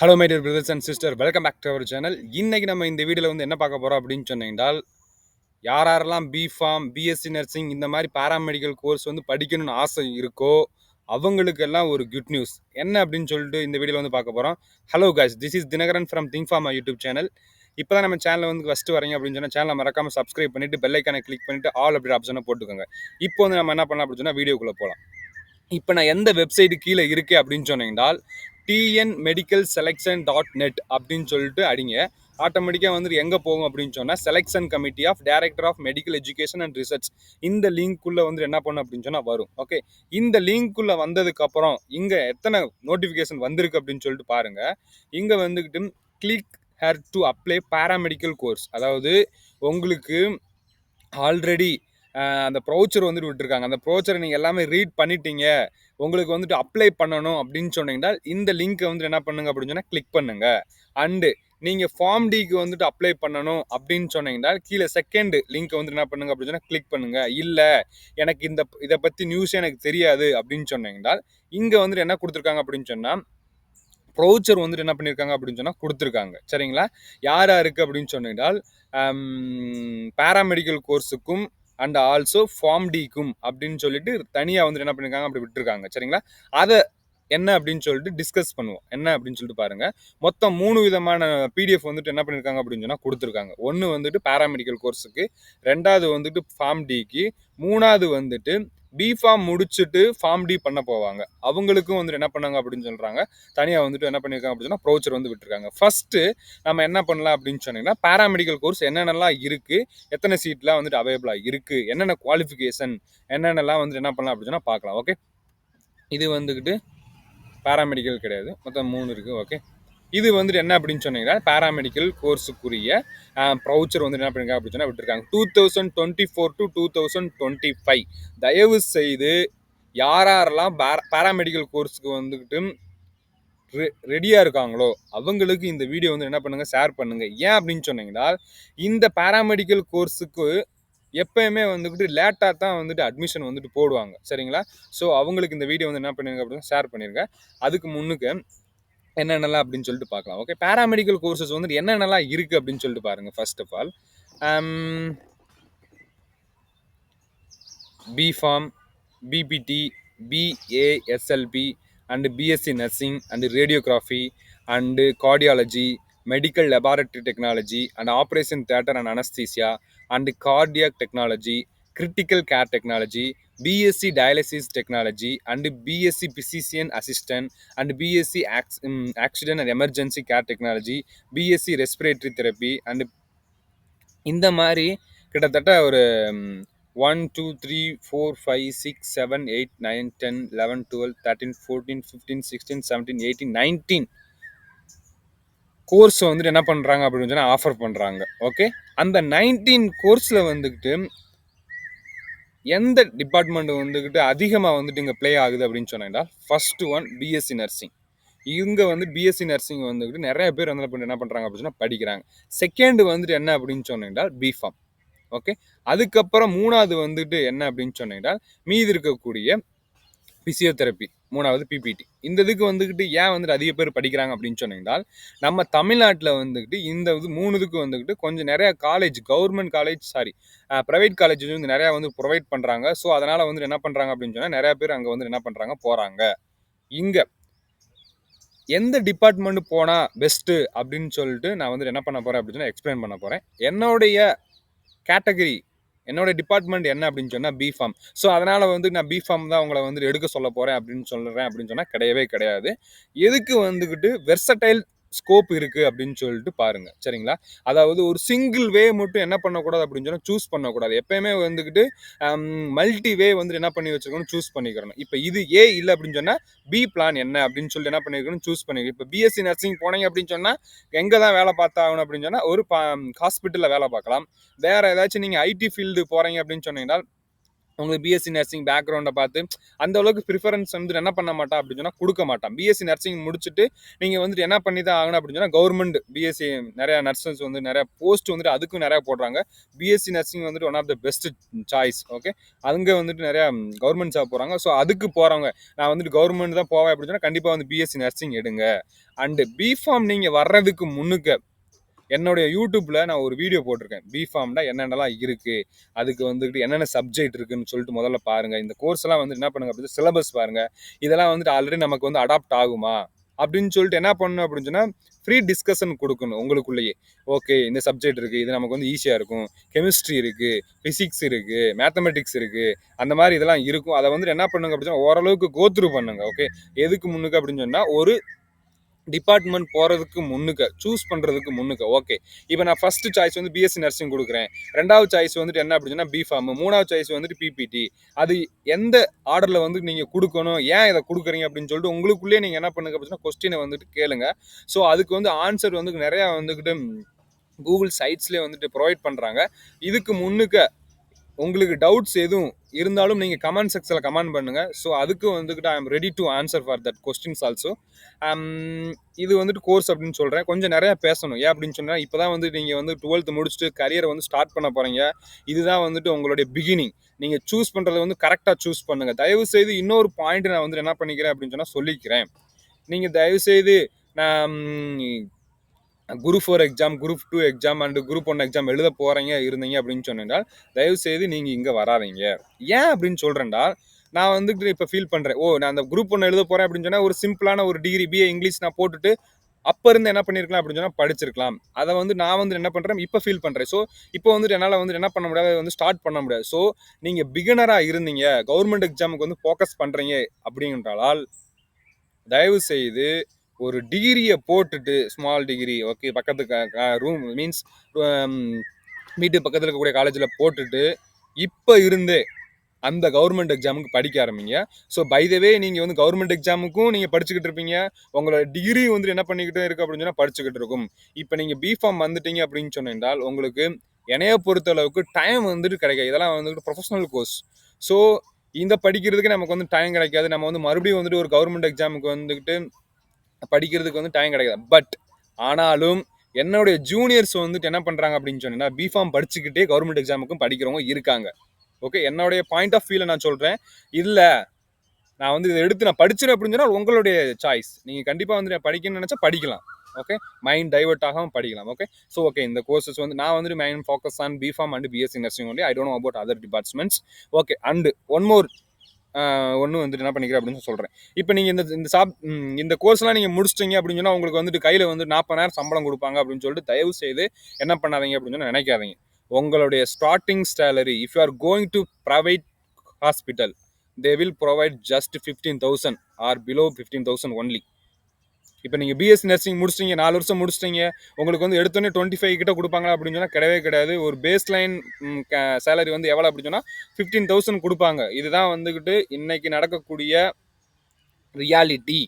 Hello my dear brothers and sister, welcome back to our channel. இன்னைக்கு நம்ம இந்த வீடியோவில் வந்து என்ன பார்க்க போகிறோம் அப்படின்னு சொன்னீங்கன்னால், யாரெல்லாம் பிஃபார்ம், பிஎஸ்சி நர்சிங் இந்த மாதிரி பேராமெடிக்கல் கோர்ஸ் வந்து படிக்கணும்னு ஆசை இருக்கோ அவங்களுக்கெல்லாம் ஒரு குட் நியூஸ் என்ன அப்படின்னு சொல்லிட்டு இந்த வீடியோவில் வந்து பார்க்க போகிறோம். Hello guys, this is Dinakaran from Think Farm YouTube channel. இப்போ தான் நம்ம சேனலை வந்து ஃபஸ்ட்டு வரீங்க அப்படின்னு சொன்னால் சேனலை மறக்காமல் சப்ஸ்கிரைப் பண்ணிவிட்டு பெல் ஐக்கானை கிளிக் பண்ணிவிட்டு ஆல் அப்படி ஆப்ஷனை போட்டுக்கோங்க. இப்போ வந்து நம்ம என்ன பண்ணலாம் அப்படின்னு சொன்னால் வீடியோக்குள்ளே போகலாம். இப்போ நான் எந்த வெப்சைட்டு கீழே இருக்குது அப்படின்னு சொன்னீங்கன்னால் tnmedicalselection.net அப்படின்னு சொல்லிட்டு அடிங்க. ஆட்டோமேட்டிக்காக வந்துட்டு எங்கே போகும் அப்படின்னு சொன்னால் selection committee of director of medical education and research இந்த லிங்க்குள்ளே வந்து என்ன பண்ணும் அப்படின்னு சொன்னால் வரும். ஓகே, இந்த லிங்க்குள்ளே வந்ததுக்கப்புறம் இங்கே எத்தனை நோட்டிஃபிகேஷன் வந்திருக்கு அப்படின்னு சொல்லிட்டு பாருங்கள். இங்கே வந்துக்கிட்டு click hair to apply paramedical course, அதாவது உங்களுக்கு ஆல்ரெடி அந்த ப்ரௌச்சர் வந்துட்டு விட்டுருக்காங்க. அந்த ப்ரௌச்சரை நீங்கள் எல்லாமே ரீட் பண்ணிட்டீங்க, உங்களுக்கு வந்துட்டு அப்ளை பண்ணணும் அப்படின்னு சொன்னீங்கன்னா இந்த லிங்க்கை வந்துட்டு என்ன பண்ணுங்க அப்படின்னு சொன்னால் கிளிக் பண்ணுங்க. அண்டு நீங்கள் ஃபார்ம் டிக்கு வந்துட்டு அப்ளை பண்ணணும் அப்படின்னு சொன்னீங்கன்னா கீழே செகண்ட் லிங்க்கை வந்துட்டு என்ன பண்ணுங்க அப்படின்னு சொன்னால் கிளிக் பண்ணுங்க. இல்லை எனக்கு இதை பற்றி நியூஸே எனக்கு தெரியாது அப்படின்னு சொன்னீங்கன்னா இங்கே வந்துட்டு என்ன கொடுத்துருக்காங்க அப்படின்னு சொன்னால் ப்ரௌச்சர் வந்துட்டு என்ன பண்ணியிருக்காங்க அப்படின்னு சொன்னால் கொடுத்துருக்காங்க. சரிங்களா? யார் யாருக்கு அப்படின்னு சொன்னால் பேராமெடிக்கல் கோர்ஸுக்கும் அண்ட் ஆல்சோ ஃபார்ம் டிக்கும் அப்படின்னு சொல்லிட்டு தனியாக வந்துட்டு என்ன பண்ணியிருக்காங்க அப்படி விட்டுருக்காங்க. சரிங்களா? அதை என்ன அப்படின்னு சொல்லிட்டு டிஸ்கஸ் பண்ணுவோம். என்ன அப்படின்னு சொல்லிட்டு பாருங்க. மொத்தம் 3 விதமான பிடிஎஃப் வந்துட்டு என்ன பண்ணியிருக்காங்க அப்படின்னு சொன்னால் கொடுத்துருக்காங்க. ஒன்று வந்துட்டு பேராமெடிக்கல் கோர்ஸுக்கு, ரெண்டாவது வந்துட்டு ஃபார்ம் டிக்கு, மூணாவது வந்துட்டு பிஃபார்ம் முடிச்சுட்டு ஃபார்ம் டி பண்ண போவாங்க. அவங்களுக்கும் வந்துட்டு என்ன பண்ணாங்க அப்படின்னு சொல்கிறாங்க. தனியாக வந்துட்டு என்ன பண்ணியிருக்காங்க அப்படின்னு சொன்னால் ப்ரௌச்சர் வந்து விட்டுருக்காங்க. ஃபஸ்ட்டு நம்ம என்ன பண்ணலாம் அப்படின்னு சொன்னீங்கன்னா பேராமெடிக்கல் கோர்ஸ் என்னென்னலாம் இருக்குது, எத்தனை சீட்லாம் வந்துட்டு அவைலபிளாக இருக்குது, என்னென்ன குவாலிஃபிகேஷன் என்னென்னலாம் வந்துட்டு என்ன பண்ணலாம் அப்படின்னு சொன்னால் பார்க்கலாம். ஓகே, இது வந்துக்கிட்டு பேராமெடிக்கல் கிடையாது, மொத்தம் 3 இருக்குது. ஓகே, இது வந்துட்டு என்ன அப்படின்னு சொன்னீங்கன்னா பேராமெடிக்கல் கோர்ஸுக்குரிய ப்ரௌச்சர் வந்து என்ன பண்ணிருக்காங்க அப்படின்னு சொன்னால் விட்டுருக்காங்க 2024 to 2025. தயவு செய்து யாரெல்லாம் பேராமெடிக்கல் கோர்ஸுக்கு வந்துக்கிட்டு ரெடியாக இருக்காங்களோ அவங்களுக்கு இந்த வீடியோ வந்து என்ன பண்ணுங்கள், ஷேர் பண்ணுங்கள். ஏன் அப்படின்னு சொன்னீங்கன்னா இந்த பேராமெடிக்கல் கோர்ஸுக்கு எப்பயுமே வந்துக்கிட்டு லேட்டாக தான் வந்துட்டு அட்மிஷன் வந்துட்டு போடுவாங்க. சரிங்களா? ஸோ அவங்களுக்கு இந்த வீடியோ வந்து என்ன பண்ணிருங்க அப்படின்னு ஷேர் பண்ணிருங்க. அதுக்கு முன்னுக்கு என்னென்னலாம் அப்படின்னு சொல்லிட்டு பார்க்கலாம். ஓகே, பேராமெடிக்கல் கோர்சஸ் வந்துட்டு என்னென்னலாம் இருக்குது அப்படின்னு சொல்லிட்டு பாருங்கள். First of all B Pharm, BPT, BASLP and BSc nursing and radiography and cardiology, medical laboratory technology and operation theatre and anaesthesia and cardiac technology, critical care technology, BSc dialysis technology and BSc physician assistant and BSc accident and emergency care technology, BSc respiratory therapy and இந்த மாதிரி கிட்டத்தட்ட ஒரு 1 2 3 4 5 6 7 8 9 10 11 12 13 14 15 16 17 18 19 course வந்துட்டு என்ன பண்ணுறாங்க அப்படின்னு சொன்னால் offer பண்ணுறாங்க. ஓகே, அந்த 19 கோர்ஸில் வந்துக்கிட்டு எந்த டிபார்ட்மெண்ட் வந்துக்கிட்டு அதிகமாக வந்துட்டு இங்கே ப்ளே ஆகுது அப்படின்னு சொன்னால் ஃபர்ஸ்ட் ஒன் பிஎஸ்சி நர்சிங். இங்கே வந்து பிஎஸ்சி நர்சிங் வந்துக்கிட்டு நிறைய பேர் வந்து என்ன பண்ணுறாங்க அப்படின்னு சொன்னால் படிக்கிறாங்க. செகண்ட் வந்துட்டு என்ன அப்படின்னு சொன்னால் பிஃபார்ம். ஓகே, அதுக்கப்புறம் மூணாவது வந்துட்டு என்ன அப்படின்னு சொன்னால் மீதி இருக்கக்கூடிய பிசியோதெரப்பி, மூணாவது பிபிடி. இந்த இதுக்கு வந்துக்கிட்டு ஏன் வந்துட்டு அதிக பேர் படிக்கிறாங்க அப்படின்னு சொன்னால் நம்ம தமிழ்நாட்டில் வந்துக்கிட்டு இந்த இது 3 இதுக்கு வந்துக்கிட்டு கொஞ்சம் நிறையா college, government college private colleges வந்து நிறையா வந்து ப்ரொவைட் பண்ணுறாங்க. ஸோ அதனால் வந்துட்டு என்ன பண்ணுறாங்க அப்படின்னு சொன்னால் நிறையா பேர் அங்கே வந்து என்ன பண்ணுறாங்க போகிறாங்க. இங்கே எந்த டிபார்ட்மெண்ட் போனால் பெஸ்ட்டு அப்படின்னு சொல்லிட்டு நான் வந்துட்டு என்ன பண்ண போகிறேன் அப்படின்னு சொன்னால் எக்ஸ்பிளைன் பண்ண போகிறேன். என்னுடைய கேட்டகரி, என்னோட டிபார்ட்மெண்ட் என்ன அப்படின்னு சொன்னால் பிஃபார்ம். ஸோ அதனால் வந்து நான் பிஃபார்ம் தான் உங்களை வந்து எடுக்க சொல்ல போகிறேன் அப்படின்னு சொல்கிறேன் அப்படின்னு சொன்னால் கிடையவே கிடையாது. எதுக்கு வந்துக்கிட்டு வெர்சடைல் ஸ்கோப் இருக்குது அப்படின்னு சொல்லிட்டு பாருங்கள். சரிங்களா? அதாவது ஒரு சிங்கிள் வே மட்டும் என்ன பண்ணக்கூடாது அப்படின்னு சொன்னால் சூஸ் பண்ணக்கூடாது. எப்பயுமே வந்துக்கிட்டு மல்டி வே வந்துட்டு என்ன பண்ணி வச்சுருக்கணும், சூஸ் பண்ணிக்கிறணும். இப்போ இது ஏ இல்லை அப்படின்னு சொன்னால் பி பிளான் என்ன அப்படின்னு சொல்லிட்டு என்ன பண்ணிக்கணும், சூஸ் பண்ணிக்கணும். இப்போ பிஎஸ்சி நர்சிங் போனீங்க அப்படின்னு சொன்னால் எங்கே தான் வேலை பார்த்தாகணும் அப்படின்னு சொன்னால் ஒரு ஹாஸ்பிட்டலில் வேலை பார்க்கலாம். வேறு ஏதாச்சும் நீங்கள் ஐடி ஃபீல்டு போகிறீங்க அப்படின்னு சொன்னீங்கன்னா உங்களுக்கு பிஎஸ்சி நர்சிங் பேக்ரவுண்டை பார்த்து அந்த அளவுக்கு ப்ரிஃபரன்ஸ் வந்து என்ன பண்ண மாட்டான் அப்படின்னு சொன்னால் கொடுக்க மாட்டான். பிஎஸ்சி நர்சிங் முடிச்சுட்டு நீங்கள் வந்துட்டு என்ன பண்ணி தான் ஆகணும் அப்படின்னு சொன்னால் கவர்மெண்ட் பிஎஸ்சி நிறையா நர்சஸ் வந்து நிறையா போஸ்ட் வந்துட்டு அதுக்கும் நிறையா போடுறாங்க. பிஎஸ்சி நர்சிங் வந்துட்டு one of the best choice. Okay, அங்கே வந்துட்டு நிறையா கவர்மெண்ட் ஜாப் போகிறாங்க. ஸோ அதுக்கு போகிறவங்க நான் வந்துட்டு கவர்மெண்ட் தான் போவேன் அப்படின்னு சொன்னால் கண்டிப்பாக வந்து பிஎஸ்சி நர்சிங் எடுங்க. அண்டு பிஃபார்ம் நீங்கள் வர்றதுக்கு முன்னுக்க என்னுடைய யூடியூப்ல நான் ஒரு வீடியோ போட்டிருக்கேன். பிஃபார்ம்னா என்னென்னலாம் இருக்கு, அதுக்கு வந்துட்டு என்னென்ன சப்ஜெக்ட் இருக்குன்னு சொல்லிட்டு முதல்ல பாருங்க. இந்த கோர்ஸ் எல்லாம் வந்து என்ன பண்ணுங்க அப்படின்னு சிலபஸ் பாருங்க. இதெல்லாம் வந்துட்டு ஆல்ரெடி நமக்கு வந்து அடாப்ட் ஆகுமா அப்படின்னு சொல்லிட்டு என்ன பண்ணணும் அப்படின்னு சொன்னா ஃப்ரீ டிஸ்கஷன் கொடுக்கணும் உங்களுக்குள்ளேயே. ஓகே, இந்த சப்ஜெக்ட் இருக்கு, இது நமக்கு வந்து ஈஸியா இருக்கும். கெமிஸ்ட்ரி இருக்கு, பிசிக்ஸ் இருக்கு, மேத்தமெட்டிக்ஸ் இருக்கு, அந்த மாதிரி இதெல்லாம் இருக்கும். அதை வந்துட்டு என்ன பண்ணுங்க அப்படின்னு சொன்னா ஓரளவுக்கு கோத்ரூ பண்ணுங்க. ஓகே, எதுக்கு முன்னுக்கு அப்படின்னு சொன்னா ஒரு டிபார்ட்மெண்ட் போகிறதுக்கு முன்னுக்க சூஸ் பண்ணுறதுக்கு முன்னுக்க. ஓகே, இப்போ நான் ஃபர்ஸ்ட் சாய்ஸ் வந்து பிஎஸ்சி நர்சிங் கொடுக்குறேன், ரெண்டாவது சாய்ஸ் வந்துட்டு என்ன அப்படின்னா பிஃபார்ம், மூணாவது சாய்ஸ் வந்துட்டு பிபிடி. அது எந்த ஆர்டரில் வந்து நீங்கள் கொடுக்கணும், ஏன் இதை கொடுக்குறீங்க அப்படின்னு சொல்லிட்டு உங்களுக்குள்ளேயே நீங்கள் என்ன பண்ணுங்க அப்படின்னா கொஸ்டினை வந்துட்டு கேளுங்க. ஸோ அதுக்கு வந்து ஆன்சர் வந்து நிறையா வந்துக்கிட்டு கூகுள் சைட்ஸ்லேயே வந்துட்டு ப்ரொவைட் பண்ணுறாங்க. இதுக்கு முன்னுக்க உங்களுக்கு டவுட்ஸ் எதுவும் இருந்தாலும் நீங்கள் கமெண்ட் செக்ஷனில் கமெண்ட் பண்ணுங்கள். ஸோ அதுக்கு வந்துக்கிட்டு I am ready to answer for that questions also. இது வந்துட்டு கோர்ஸ் அப்படின்னு சொல்கிறேன். கொஞ்சம் நிறையா பேசணும். ஏன் அப்படின்னு சொன்னால் இப்போ தான் வந்து நீங்கள் வந்து 12th முடிச்சுட்டு கரியரை வந்து ஸ்டார்ட் பண்ண போகிறீங்க. இதுதான் வந்துட்டு உங்களுடைய பிகினிங். நீங்கள் சூஸ் பண்ணுறதை வந்து கரெக்டாக சூஸ் பண்ணுங்கள். தயவுசெய்து இன்னொரு பாயிண்ட் நான் வந்துட்டு என்ன பண்ணிக்கிறேன் அப்படின்னு சொன்னால் சொல்லிக்கிறேன். நீங்கள் தயவுசெய்து நான் group 4 exam, group 2 exam and group 1 exam எழுத போகிறீங்க இருந்தீங்க அப்படின்னு சொன்னால் தயவுசெய்து நீங்கள் இங்கே வராதீங்க. ஏன் அப்படின்னு சொல்கிறேன்டா, நான் வந்துட்டு இப்போ ஃபீல் பண்ணுறேன். நான் அந்த குரூப் 1 எழுத போகிறேன் அப்படின்னு சொன்னால் ஒரு சிம்பிளான ஒரு டிகிரி பிஏ இங்கிலீஷ் நான் போட்டுட்டு அப்போ இருந்து என்ன பண்ணியிருக்கலாம் அப்படின்னு சொன்னால் படிச்சிருக்கலாம். அதை வந்து நான் வந்து என்ன பண்ணுறேன் இப்போ ஃபீல் பண்ணுறேன். ஸோ இப்போ வந்துட்டு என்னால் வந்து என்ன பண்ண முடியாது, வந்து ஸ்டார்ட் பண்ண முடியாது. ஸோ நீங்கள் பிகினராக இருந்தீங்க, கவர்மெண்ட் எக்ஸாமுக்கு வந்து ஃபோக்கஸ் பண்ணுறீங்க அப்படின்றால் தயவு செய்து ஒரு டிகிரியை போட்டுட்டு ஸ்மால் டிகிரி, ஓகே, பக்கத்துக்கு ரூம் மீன்ஸ் வீட்டு பக்கத்தில் இருக்கக்கூடிய காலேஜில் போட்டுட்டு இப்போ இருந்தே அந்த கவர்மெண்ட் எக்ஸாமுக்கு படிக்க ஆரம்பிங்க. ஸோ பை த வே நீங்கள் வந்து கவர்மெண்ட் எக்ஸாமுக்கும் நீங்கள் படிச்சுக்கிட்டு இருப்பீங்க, உங்களோட டிகிரி வந்துட்டு என்ன பண்ணிக்கிட்டே இருக்கு அப்படின்னு சொன்னால் படிச்சுக்கிட்டு இருக்கும். இப்போ நீங்கள் பிஃபார்ம் வந்துட்டீங்க அப்படின்னு சொன்னால் உங்களுக்கு என்னைய பொறுத்த அளவுக்கு டைம் வந்துட்டு கிடைக்காது. இதெல்லாம் வந்துட்டு ப்ரொஃபஷனல் கோர்ஸ். ஸோ இந்த படிக்கிறதுக்கு நமக்கு வந்து டைம் கிடைக்காது. நம்ம வந்து மறுபடியும் வந்துட்டு ஒரு கவர்மெண்ட் எக்ஸாமுக்கு வந்துக்கிட்டு படிக்கிறதுக்கு வந்து டைம் கிடைக்காது. பட் ஆனாலும் என்னுடைய ஜூனியர்ஸ் வந்துட்டு என்ன பண்ணுறாங்க அப்படின்னு சொன்னால் பிஃபார்ம் படிச்சுக்கிட்டே கவர்மெண்ட் எக்ஸாமுக்கும் படிக்கிறவங்க இருக்காங்க. ஓகே, என்னுடைய பாயிண்ட் ஆஃப் வியூவில் நான் சொல்கிறேன். இல்லை நான் வந்து இதை எடுத்து நான் படிச்சிடும் அப்படின்னு சொன்னால் உங்களுடைய சாய்ஸ். நீங்கள் கண்டிப்பாக வந்து படிக்கணும்னு நினச்சா படிக்கலாம். ஓகே, மைண்ட் டைவர்ட் ஆகாமல் படிக்கலாம். ஓகே, ஸோ ஓகே, இந்த கோர்சஸ் வந்து நான் வந்துட்டு mind focus on B Pharm and BSc nursing only. I don't know about other departments. Okay, and one more ஒன்று வந்துட்டு என்ன பண்ணிக்கிறேன் அப்படின்னு சொல்கிறேன். இப்போ நீங்கள் இந்த கோர்ஸ்லாம் நீங்கள் முடிச்சிட்டிங்க அப்படின்னு சொன்னால் உங்களுக்கு வந்துட்டு கையில் வந்து 40,000 சம்பளம் கொடுப்பாங்க அப்படின்னு சொல்லிட்டு தயவு செய்து என்ன பண்ணாதீங்க அப்படின்னு சொன்னால் நினைக்காதீங்க. உங்களுடைய starting salary, if you are going to private hospital, they will provide just 15,000 or below 15,000 only. இப்போ நீங்கள் பிஎஸ்சி நர்சிங் முடிச்சிட்டிங்க, 4 வருஷம் முடிச்சிட்டிங்க, உங்களுக்கு வந்து எடுத்தோன்னே 25 கிட்ட கொடுப்பாங்களா அப்படின்னு சொன்னால் கிடையவே கிடையாது. ஒரு பேஸ் லைன் சேலரி வந்து எவ்வளோ அப்படின்னு சொன்னால் 15,000 கொடுப்பாங்க. இதுதான் வந்துக்கிட்டு இன்னைக்கு நடக்கக்கூடிய ரியாலிட்டி.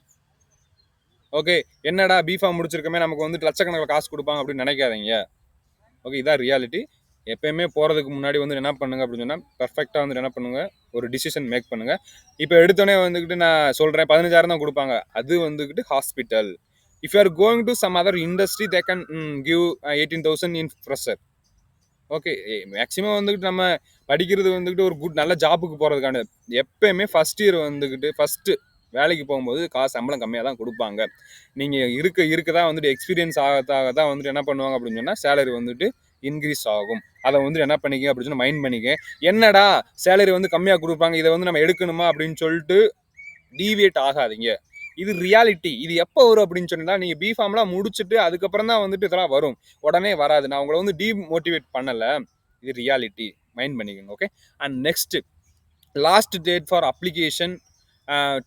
ஓகே, என்னடா பிஃபார்ம் முடிச்சிருக்கமே நமக்கு வந்துட்டு லட்சக்கணக்கில் காசு கொடுப்பாங்க அப்படின்னு நினைக்காதீங்க. ஓகே, இதான் ரியாலிட்டி. எப்பயுமே போகிறதுக்கு முன்னாடி வந்து என்ன பண்ணுங்க அப்படின்னு சொன்னால் பெர்ஃபெக்டாக வந்துட்டு என்ன பண்ணுங்க, ஒரு டிசிஷன் மேக் பண்ணுங்க. இப்போ எடுத்தோடனே வந்துக்கிட்டு நான் சொல்கிறேன் 15,000 தான் கொடுப்பாங்க, அது வந்துக்கிட்டு hospital. If you are going to some other industry they can give 18,000 in fresher. Okay, maximum வந்துக்கிட்டு நம்ம படிக்கிறது வந்துக்கிட்டு ஒரு நல்ல ஜாப்புக்கு போகிறதுக்கான எப்பயுமே ஃபஸ்ட் இயர் வந்துக்கிட்டு ஃபஸ்ட்டு வேலைக்கு போகும்போது காசு சம்பளம் கம்மியாக தான் கொடுப்பாங்க. நீங்கள் இருக்க தான் வந்துட்டு எக்ஸ்பீரியன்ஸ் ஆக தான் வந்துட்டு என்ன பண்ணுவாங்க அப்படின்னு சொன்னால் சேலரி வந்துட்டு இன்க்ரீஸ் ஆகும். அதை வந்துட்டு என்ன பண்ணிக்க அப்படின்னு சொன்னால் மைண்ட் பண்ணிக்க. என்னடா சேலரி வந்து கம்மியாக கொடுப்பாங்க, இதை வந்து நம்ம எடுக்கணுமா அப்படின்னு சொல்லிட்டு டீவியேட் ஆகாதீங்க. இது ரியாலிட்டி. இது எப்போ வரும் அப்படின்னு சொன்னால் நீங்கள் பிஃபார்ம்லாம் முடிச்சுட்டு அதுக்கப்புறம் தான் வந்துட்டு இதெல்லாம் வரும், உடனே வராது. நான் உங்களை வந்து டீமோட்டிவேட் பண்ணலை, இது ரியாலிட்டி, மைண்ட் பண்ணிக்கோங்க. Okay, and next last date for application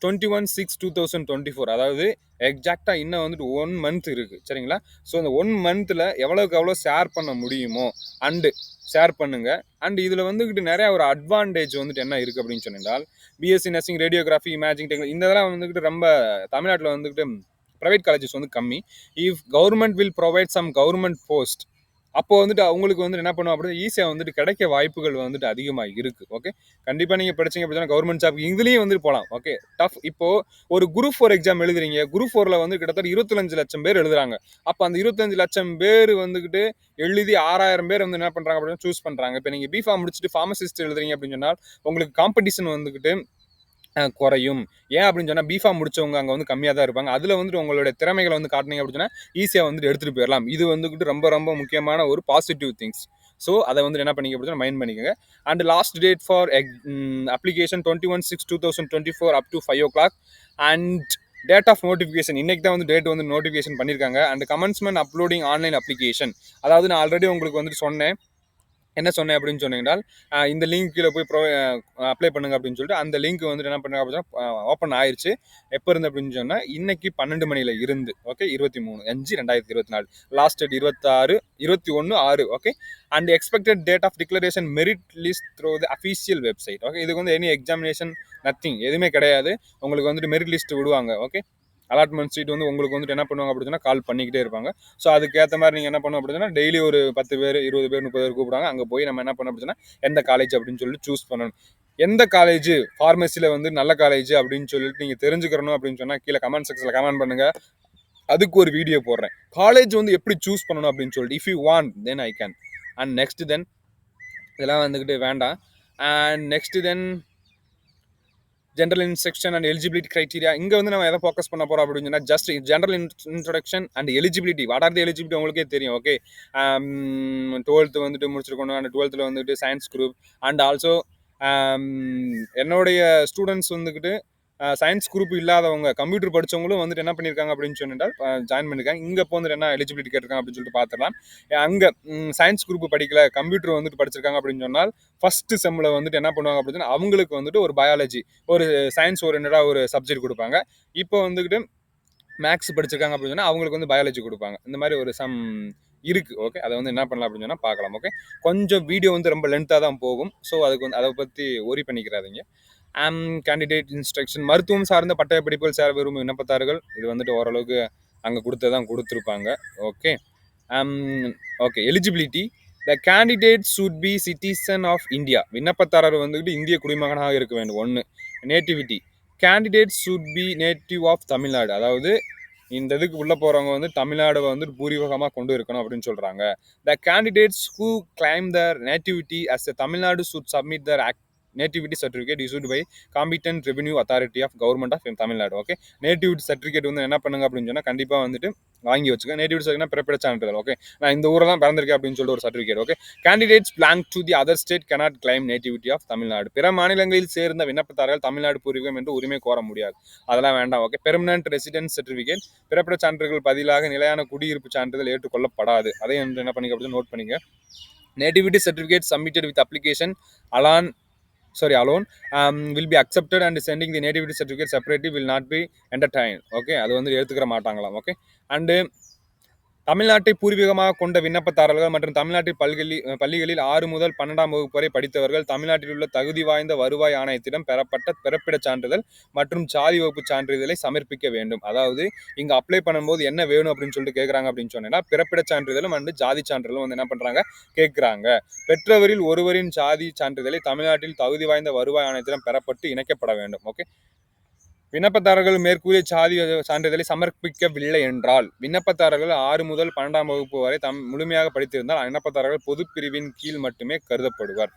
21/6/2024. அதாவது எக்ஸாக்டாக இன்னும் வந்துட்டு 1 மந்த் இருக்குது, சரிங்களா? ஸோ இந்த 1 மந்தில் எவ்வளோக்கு எவ்வளோ ஷேர் பண்ண முடியுமோ அண்டு ஷேர் பண்ணுங்க. அண்ட் இதில் வந்துக்கிட்டு நிறையா ஒரு அட்வான்டேஜ் வந்துட்டு என்ன இருக்குது அப்படின்னு சொன்னால் BSc nursing, radiography, imaging technology இந்த இதெல்லாம் வந்துக்கிட்டு ரொம்ப தமிழ்நாட்டில் வந்துக்கிட்டு ப்ரைவேட் காலேஜஸ் வந்து கம்மி. If government will provide some government post, அப்போ வந்துட்டு அவங்களுக்கு வந்துட்டு என்ன பண்ணுவோம் அப்படின்னா ஈஸியாக வந்துட்டு கிடைக்க வாய்ப்புகள் வந்துட்டு அதிகமாக இருக்குது. ஓகே, கண்டிப்பாக நீங்கள் படிச்சீங்க அப்படின்னா கவர்மெண்ட் ஜாப் இதுலேயும் வந்துட்டு போகலாம். Okay, tough. இப்போ ஒரு குரூப் 4 எக்ஸாம் எழுதுறீங்க, குரூப் 4ல வந்து கிட்டத்தட்ட 25 லட்சம் பேர் எழுதுறாங்க. அப்போ அந்த 25 லட்சம் பேர் வந்துகிட்டு எழுதி 6000 பேர் வந்து என்ன பண்ணுறாங்க அப்படின்னா சூஸ் பண்ணுறாங்க. இப்போ நீங்கள் பிஃபார்ம் முடிச்சுட்டு ஃபார்மசிஸ்ட் எழுதுறீங்க அப்படின்னு சொன்னால் உங்களுக்கு காம்படிஷன் வந்துக்கிட்டு குறையும். ஏன் அப்படின்னு சொன்னால் பிஃபார்ம் முடிச்சவங்க அங்கே வந்து கம்மியாக தான் இருப்பாங்க. அதில் வந்துட்டு உங்களுடைய திறமைகளை வந்து காட்டினீங்க அப்படின்னு சொன்னால் ஈஸியாக வந்துட்டு எடுத்துகிட்டு போயிடலாம். இது வந்துக்கிட்டு ரொம்ப ரொம்ப முக்கியமான ஒரு பாசிட்டிவ் திங்ஸ். ஸோ அதை வந்துட்டு என்ன பண்ணிக்க அப்படின்னா மைண்ட் பண்ணிக்கோங்க. And last date for application 21/6/2024 up to 5 o'clock. And date of notification இன்னைக்கு தான் வந்து டேட் வந்து நோட்டிஃபிகேஷன் பண்ணியிருக்காங்க. And commencement uploading online application. அதாவது நான் ஆல்ரெடி உங்களுக்கு வந்துட்டு சொன்னேன். என்ன சொன்னேன் அப்படின்னு சொன்னீங்கன்னால் இந்த லிங்க் கீழே போய் அப்ளை பண்ணுங்க அப்படின்னு சொல்லிட்டு அந்த லிங்க் வந்துட்டு என்ன பண்ணுங்க அப்படின்னா ஓப்பன் ஆயிடுச்சு. எப்போ இருந்து அப்படின்னு சொன்னால் இன்னைக்கு 12 மணியில் இருந்து. Okay, 23/5/2024. Last date 21/6. Okay, and expected date of declaration merit list through the official website. Okay, இதுக்கு வந்து எனி எக்ஸாமினேஷன் நத்திங் எதுவுமே கிடையாது. உங்களுக்கு வந்துட்டு மெரிட் லிஸ்ட் விடுவாங்க. ஓகே, அலாட்மெண்ட் சீட் வந்து உங்களுக்கு வந்துட்டு என்ன பண்ணுவாங்க அப்படின்னா கால் பண்ணிக்கிட்டே இருப்பாங்க. ஸோ அதுக்கேற்ற மாதிரி நீங்கள் என்ன பண்ணணும் அப்படின்னா டெய்லி ஒரு 10 பேர் 20 பேர் 30 பேர் கூப்பிடுவாங்க. அங்கே போய் நம்ம என்ன பண்ணணும் அப்படின்னா எந்த காலேஜ் அப்படின்னு சொல்லிட்டு சூஸ் பண்ணணும். எந்த காலேஜ் ஃபார்மசியில் வந்து நல்ல காலேஜ் அப்படின்னு சொல்லிட்டு நீங்கள் தெரிஞ்சுக்கணும் அப்படின்னு சொன்னால் கீழே கமெண்ட் செக்ஷனில் கமெண்ட் பண்ணுங்கள். அதுக்கு ஒரு வீடியோ போடுறேன். காலேஜ் வந்து எப்படி சூஸ் பண்ணணும் அப்படின்னு சொல்லிட்டு if you want then I can. And next தென் இதெல்லாம் வந்துக்கிட்டு வேண்டாம். And next then general instruction and eligibility criteria. இங்கே வந்து நம்ம எதை ஃபோக்கஸ் பண்ண போகிறோம் அப்படின்னு சொன்னால் just general introduction and eligibility. What are the eligibility உங்களுக்கே தெரியும். ஓகே, 12th வந்துட்டு முடிச்சிருக்கணும். அண்ட் 12th வந்துட்டு சயின்ஸ் குரூப். அண்ட் ஆல்சோ என்னுடைய ஸ்டூடெண்ட்ஸ் வந்துக்கிட்டு சயின்ஸ் குரூப் இல்லாதவங்க கம்ப்யூட்டர் படித்தவங்களும் வந்துட்டு என்ன பண்ணியிருக்காங்க அப்படின்னு சொன்னால் ஜாயின் பண்ணியிருக்காங்க. இங்கே இப்போ வந்துட்டு என்ன எலிஜிபிலிட்டி கேட்டிருக்காங்க அப்படின்னு சொல்லிட்டு பார்த்துடலாம். அங்கே சயின்ஸ் குரூப் படிக்கல கம்ப்யூட்டர் வந்துட்டு படிச்சிருக்காங்க அப்படின்னு சொன்னால் ஃபர்ஸ்ட் செம்மில் வந்துட்டு என்ன பண்ணுவாங்க அப்படின்னு அவங்களுக்கு வந்துட்டு ஒரு பயாலஜி ஒரு சயின்ஸ் ஓரியன்டாக ஒரு சப்ஜெக்ட் கொடுப்பாங்க. இப்போ வந்துக்கிட்டு மேக்ஸ் படிச்சிருக்காங்க அப்படின்னு சொன்னால் அவங்களுக்கு வந்து பயாலஜி கொடுப்பாங்க. இந்த மாதிரி ஒரு சம் இருக்குது. ஓகே, அதை வந்து என்ன பண்ணலாம் அப்படின்னு சொன்னால் பார்க்கலாம். ஓகே, கொஞ்சம் வீடியோ வந்து ரொம்ப லென்த்தாக தான் போகும். ஸோ அதுக்கு வந்து அதை பற்றி ஒரி பண்ணிக்கிறாதீங்க. கேண்டிடேட் இன்ஸ்ட்ரக்ஷன் மருத்துவம் சார்ந்த பட்டய படிப்புகள் சேர விரும்பும் விண்ணப்பத்தார்கள் இது வந்துட்டு ஓரளவுக்கு அங்கே கொடுத்ததான் கொடுத்துருப்பாங்க. Okay, okay, eligibility the candidate should be citizen of India. விண்ணப்பத்தாரர் வந்துட்டு இந்திய குடிமகனாக இருக்க வேண்டும். ஒன்று. Nativity candidate should be native of Tamil Nadu. அதாவது இந்த இதுக்கு உள்ள போறவங்க வந்து தமிழ்நாடு வந்து பூர்வீகமாக கொண்டு இருக்கணும் அப்படின்னு சொல்றாங்க. The candidates who claim their nativity as a Tamil Nadu should submit their nativity certificate issued by competent revenue authority of government of Tamil Nadu. Okay, nativity certificate வந்து என்ன பண்ணுங்க அப்படின்னு சொன்னால் கண்டிப்பாக வந்துட்டு வாங்கி வச்சுக்க. நேட்டிவிட்டி சர்டிஃபிகேட் பிறப்பிட சான்றிதழ். ஓகே, நான் இந்த ஊரில் தான் பிறந்திருக்கேன் அப்படின்னு சொல்லிட்டு ஒரு certificate. Okay, candidates belong to the other state cannot claim nativity of Tamil Nadu. பிற மாநிலங்களில் சேர்ந்த விண்ணப்பத்தார்கள் தமிழ்நாடு பூர்வீகம் என்று உரிமை கோர முடியாது. அதெல்லாம் வேண்டாம். ஓகே, பெர்மனன்ட் ரெசிடென்ஸ் சர்டிஃபிகேட் பிறப்பிட சான்றிதழ்கள் பதிலாக நிலையான குடியிருப்பு சான்றிதழ் ஏற்றுக்கொள்ளப்படாது. அதை என்ன பண்ணிக்க அப்படின்னு நோட் பண்ணிங்க. Nativity certificate submitted with application alone will be accepted and sending the nativity certificate separately will not be entertained. Okay, அது வந்து எடுத்துக்கிற மாட்டாங்களாம். ஓகே, அண்டு தமிழ்நாட்டை பூர்வீகமாக கொண்ட விண்ணப்பதாரர்கள் மற்றும் தமிழ்நாட்டில் பள்ளிகளில் 6 முதல் 12ஆம் வகுப்பு வரை படித்தவர்கள் தமிழ்நாட்டில் உள்ள தகுதி வாய்ந்த வருவாய் ஆணையத்திடம் பெறப்பட்ட பிறப்பிடச் சான்றிதழ் மற்றும் சாதி வகுப்பு சான்றிதழை சமர்ப்பிக்க வேண்டும். அதாவது இங்க அப்ளை பண்ணும்போது என்ன வேணும் அப்படின்னு சொல்லிட்டு கேட்குறாங்க அப்படின்னு சொன்னா பிறப்பிடச் சான்றிதழும் அண்டு ஜாதி சான்றிதழும் வந்து என்ன பண்றாங்க கேட்குறாங்க. பெற்றவரில் ஒருவரின் சாதி சான்றிதழை தமிழ்நாட்டில் தகுதி வாய்ந்த வருவாய் ஆணையத்திடம் பெறப்பட்டு இணைக்கப்பட வேண்டும். ஓகே, விண்ணப்பதாரர்கள் மேற்கூறிய சாதி சான்றிதழை சமர்ப்பிக்கவில்லை என்றால் விண்ணப்பதாரர்கள் 6 முதல் 12ஆம் வகுப்பு வரை முழுமையாக படித்திருந்தால் விண்ணப்பதாரர்கள் பொது பிரிவின் கீழ் மட்டுமே கருதப்படுவார்.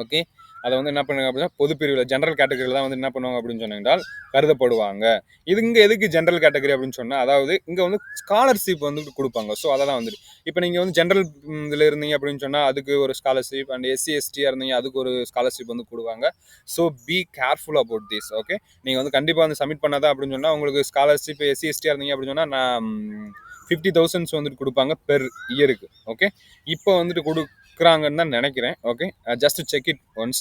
ஓகே, அதை வந்து என்ன பண்ணுங்க அப்படின்னா பொது பிரிவில் ஜென்ரல் கேட்டகரியில் தான் வந்து என்ன பண்ணுவாங்க அப்படின்னு சொன்னால் கருதப்படுவாங்க. இது இங்கே எதுக்கு ஜென்ரல் கேட்டகரி அப்படின்னு சொன்னால் அதாவது இங்கே வந்து ஸ்காலர்ஷிப் வந்து கொடுப்பாங்க. ஸோ அதெல்லாம் வந்துட்டு இப்போ நீங்கள் வந்து ஜென்ரல் இதில் இருந்தீங்க அப்படின்னு சொன்னால் அதுக்கு ஒரு ஸ்காலர்ஷிப் அண்ட் SC ST இருந்தீங்க அதுக்கு ஒரு ஸ்காலர்ஷிப் வந்து கொடுவாங்க. So be careful about this. Okay, நீங்கள் வந்து கண்டிப்பாக வந்து சப்மிட் பண்ணாதான் அப்படின்னு சொன்னால் உங்களுக்கு ஸ்காலர்ஷிப் SC ST இருந்தீங்க அப்படின்னு சொன்னால் நான் 50,000 வந்துட்டு கொடுப்பாங்க பெர் இயருக்கு. ஓகே, இப்போ வந்துட்டு கொடுக்குறாங்கன்னு தான் நினைக்கிறேன். Okay, just check it once.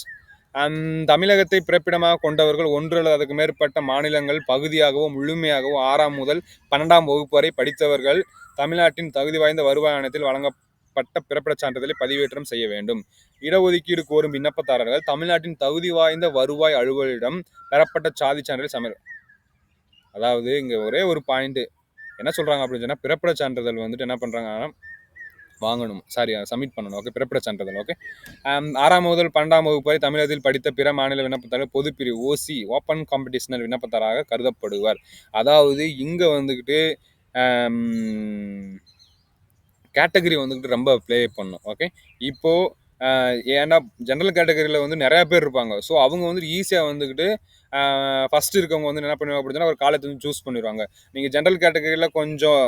தமிழகத்தை பிறப்பிடமாக கொண்டவர்கள் 1 அல்லது அதுக்கு மேற்பட்ட மாநிலங்கள் பகுதியாகவோ முழுமையாகவோ 6ஆம் முதல் 12ஆம் வகுப்பு வரை படித்தவர்கள் தமிழ்நாட்டின் தகுதி வாய்ந்த வருவாய் ஆணையத்தில் வழங்கப்பட்ட பிறப்பிடச் சான்றிதழை பதிவேற்றம் செய்ய வேண்டும். இடஒதுக்கீடு கோரும் விண்ணப்பதாரர்கள் தமிழ்நாட்டின் தகுதி வாய்ந்த வருவாய் அலுவலரிடம் பெறப்பட்ட சாதி சான்றிதழ் அதாவது இங்க ஒரே ஒரு பாயிண்ட் என்ன சொல்றாங்க அப்படின்னு சொன்னா பிறப்பிடச் சான்றிதழ் வந்துட்டு என்ன பண்றாங்கன்னா வாங்கணும், சாரி சப்மிட் பண்ணணும். ஓகே, பிறப்பிட சான்றிதழ். ஓகே, 6ஆம் முதல் 12ஆம் வகுப்பு வரை தமிழகத்தில் படித்த பிற மாநில விண்ணப்பதாரர் பொதுப்பிரிவு ஓசி ஓப்பன் காம்படிஷனல் விண்ணப்பதாரராக கருதப்படுவார். அதாவது இங்கே வந்துக்கிட்டு கேட்டகரி வந்துக்கிட்டு ரொம்ப ப்ளே பண்ணும். ஓகே, இப்போது ஏன்னா ஜென்ரல் கேட்டகரியில் வந்து நிறையா பேர் இருப்பாங்க. ஸோ அவங்க வந்து ஈஸியாக வந்துக்கிட்டு ஃபஸ்ட்டு இருக்கவங்க வந்து என்ன பண்ணுவாங்க அப்படின்னா ஒரு காலேஜ் வந்து சூஸ் பண்ணிடுவாங்க. நீங்கள் ஜென்ரல் கேட்டகரியில் கொஞ்சம்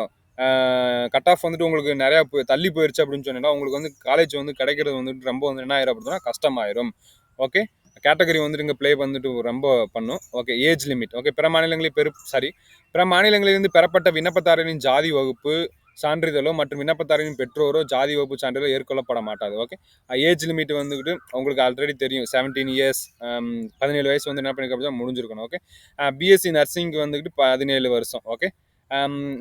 கட் ஆஃப் வந்துட்டு உங்களுக்கு நிறையா தள்ளி போயிடுச்சு அப்படின்னு சொன்னீங்கன்னா உங்களுக்கு வந்து காலேஜ் வந்து கிடைக்கிறது வந்துட்டு ரொம்ப வந்து என்ன ஆயிரும் அப்படின்னா கஷ்டமாயிரும். ஓகே, கேட்டகரி வந்துட்டு இங்கே ப்ளே வந்துட்டு ரொம்ப பண்ணும். Okay, age limit. ஓகே, பிற மாநிலங்களிலிருந்து பெறப்பட்ட விண்ணப்பதாரரின் ஜாதி வகுப்பு சான்றிதழோ மற்றும் விண்ணப்பதாரரின் பெற்றோரோ ஜாதி வகுப்பு சான்றிதழோ ஏற்கொள்ளப்பட மாட்டாது. ஓகே, ஏஜ் லிமிட் வந்துக்கிட்டு உங்களுக்கு ஆல்ரெடி தெரியும், 17 இயர்ஸ், 17 வயசு வந்து என்ன பண்ணிக்க முடிஞ்சிருக்கணும். ஓகே, பிஎஸ்சி நர்சிங்க்கு வந்துக்கிட்டு 17 வருஷம். ஓகே,